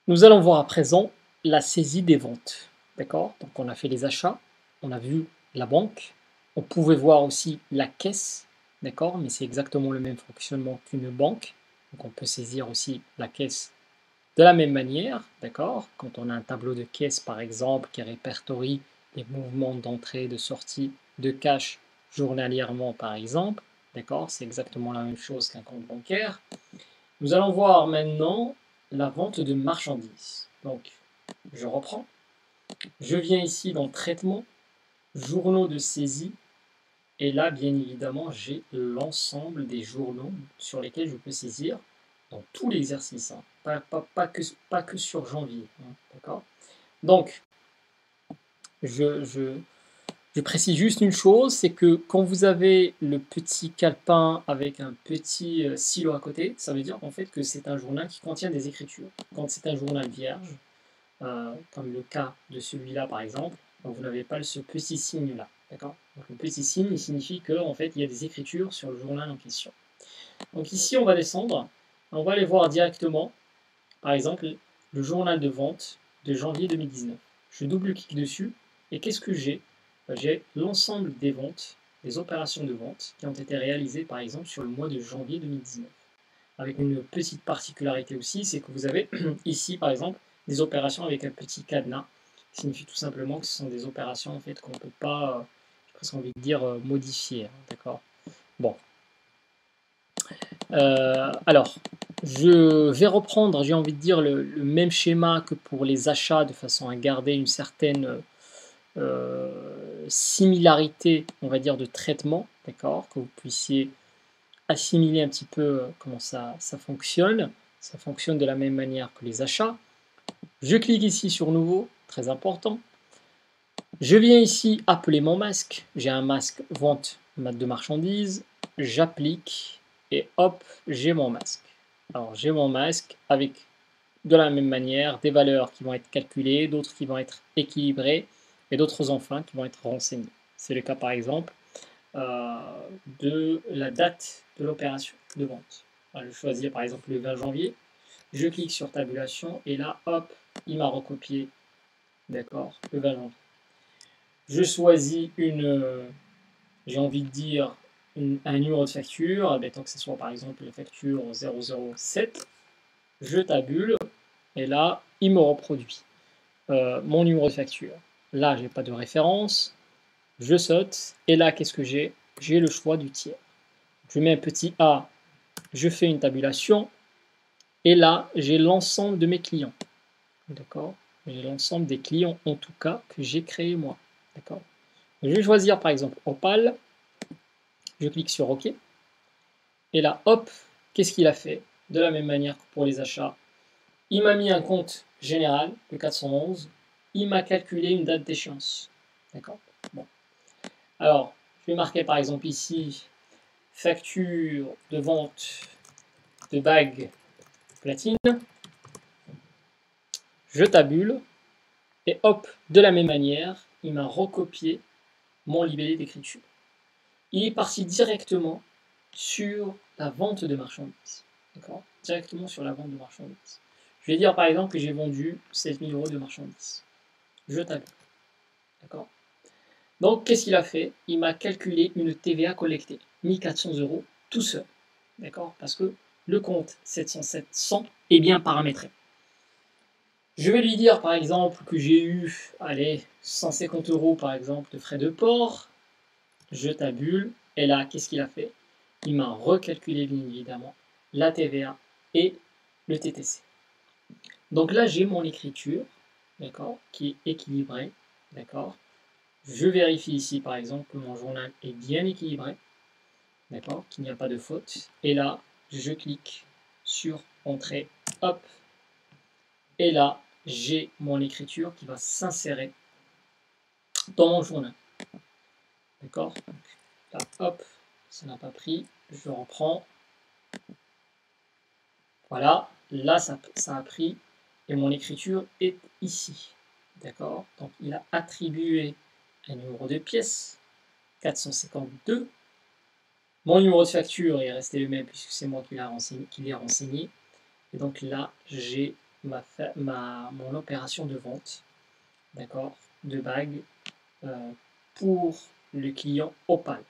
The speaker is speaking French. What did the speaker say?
Nous allons voir à présent la saisie des ventes. D'accord? Donc on a fait les achats, on a vu la banque, on pouvait voir aussi la caisse, d'accord? Mais c'est exactement le même fonctionnement qu'une banque. Donc on peut saisir aussi la caisse de la même manière, d'accord? Quand on a un tableau de caisse par exemple qui répertorie les mouvements d'entrée, de sortie de cash journalièrement par exemple, d'accord? C'est exactement la même chose qu'un compte bancaire. Nous allons voir maintenant la vente de marchandises. Donc, je reprends. Je viens ici dans Traitement, Journaux de saisie. Et là, bien évidemment, j'ai l'ensemble des journaux sur lesquels je peux saisir dans tout l'exercice. Hein. Pas que sur janvier. Hein, d'accord? Donc, je, je précise juste une chose, c'est que quand vous avez le petit calepin avec un petit silo à côté, ça veut dire en fait que c'est un journal qui contient des écritures. Quand c'est un journal vierge, comme le cas de celui-là par exemple, donc vous n'avez pas ce petit signe-là. D'accord? Donc le petit signe, il signifie qu'en fait, il y a des écritures sur le journal en question. Donc ici, on va descendre, on va aller voir directement, par exemple, le journal de vente de janvier 2019. Je double-clique dessus, et qu'est-ce que j'ai? J'ai l'ensemble des ventes, des opérations de vente qui ont été réalisées par exemple sur le mois de janvier 2019. Avec une petite particularité aussi, c'est que vous avez ici par exemple des opérations avec un petit cadenas, qui signifie tout simplement que ce sont des opérations en fait qu'on ne peut pas, j'ai presque envie de dire, modifier. D'accord? Bon. Alors, je vais reprendre, j'ai envie de dire, le même schéma que pour les achats, de façon à garder une certaine similarité, on va dire, de traitement, d'accord, que vous puissiez assimiler un petit peu comment ça fonctionne. Ça fonctionne de la même manière que les achats. Je clique ici sur Nouveau, très important. Je viens ici appeler mon masque. J'ai un masque vente de marchandises. J'applique et hop, j'ai mon masque. Alors j'ai mon masque avec de la même manière des valeurs qui vont être calculées, d'autres qui vont être équilibrées et d'autres enfin qui vont être renseignées. C'est le cas par exemple euh, de la date de l'opération de vente. Alors, je choisis par exemple le 20 janvier, je clique sur tabulation et là hop, il m'a recopié, d'accord, le 20 janvier. Je choisis j'ai envie de dire un numéro de facture, admettons que ce soit par exemple la facture 007, je tabule et là il me reproduit mon numéro de facture. Là j'ai pas de référence, je saute et là qu'est-ce que j'ai? J'ai le choix du tiers. Je mets un petit A, je fais une tabulation et là j'ai l'ensemble de mes clients. D'accord? J'ai l'ensemble des clients en tout cas que j'ai créé moi. D'accord? Je vais choisir par exemple Opal, je clique sur OK. Et là, hop, qu'est-ce qu'il a fait? De la même manière que pour les achats, il m'a mis un compte général, le 411, il m'a calculé une date d'échéance. D'accord? Bon. Alors, je vais marquer par exemple ici facture de vente de bague platine. Je tabule et hop, de la même manière, il m'a recopié mon libellé d'écriture. Il est parti directement sur la vente de marchandises. D'accord? Directement sur la vente de marchandises. Je vais dire par exemple que j'ai vendu 7 000 euros de marchandises. Je tabule. D'accord? Donc, qu'est-ce qu'il a fait? Il m'a calculé une TVA collectée, 1400 euros, tout seul. D'accord? Parce que le compte 700 est bien paramétré. Je vais lui dire par exemple que j'ai eu, allez, 150 euros par exemple de frais de port. Je tabule. Et là, qu'est-ce qu'il a fait? Il m'a recalculé bien évidemment la TVA et le TTC. Donc là, j'ai mon écriture, d'accord, qui est équilibrée, d'accord. Je vérifie ici, par exemple, que mon journal est bien équilibré, d'accord, qu'il n'y a pas de faute. Et là, je clique sur Entrée, hop, et là, j'ai mon écriture qui va s'insérer dans mon journal, d'accord. Là, hop, ça n'a pas pris, je reprends. Voilà, là, ça a pris et mon écriture est ici. D'accord? Donc, il a attribué un numéro de pièce, 452. Mon numéro de facture est resté le même puisque c'est moi qui l'ai renseigné. Et donc là, j'ai mon opération de vente, d'accord, de bague pour le client Opal.